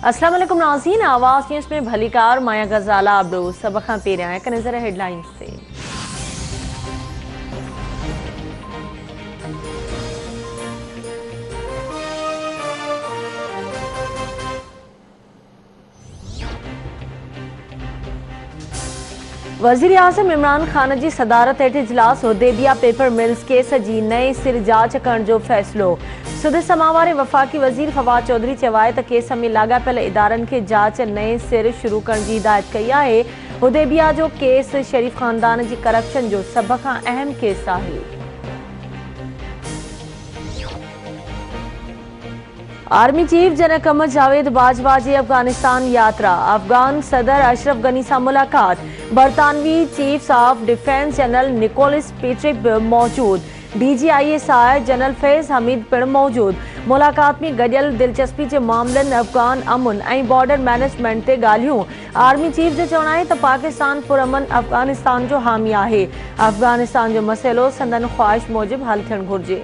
अस्सलाम वालेकुम नाज़रीन, आवाज़ न्यूज़ में भलीकार माया गजाला अबरू सब खां पहिरियां हिकु नज़र हेडलाइंस ते। वज़ीर आज़म इमरान खान जी सदारत हेठि इजलास हुदैबिया पेपर मिल्स केस जी नए सिर जांच करण जो फ़ैसिलो। सुद समा वारे वफ़ाक़ी वज़ीर फवाद चौधरी चयो आहे त केस में लाॻापियल इदारनि खे जांच नए सिर शुरू करण जी हिदायत कई आहे। हुदैबिया जो केस शरीफ़ ख़ानदान जी करप्शन जो सभ खां अहम केस आहे। Army chief general Qamar Javed Bajwa जी अफगानिस्तान यात्रा। अफगान सदर अशरफ गनी से मुलाकात। बरतानवी chief of defence general Nicholas Patrick मौजूद। DGISI जनरल फैज़ हमीद पिण मौजूद। मुलाकात में गडियल दिलचस्पी के मामलन अफगान अमुन और बॉर्डर मैनेजमेंट ते ॻाल्हियूं। आर्मी चीफ जो चवण है पाकिस्तान पुरअमन अफगानिस्तान जो हामी है। अफगानिस्तान जो मसइलो संदन ख्वाहिश मूजिब हल थियण घुर्जे।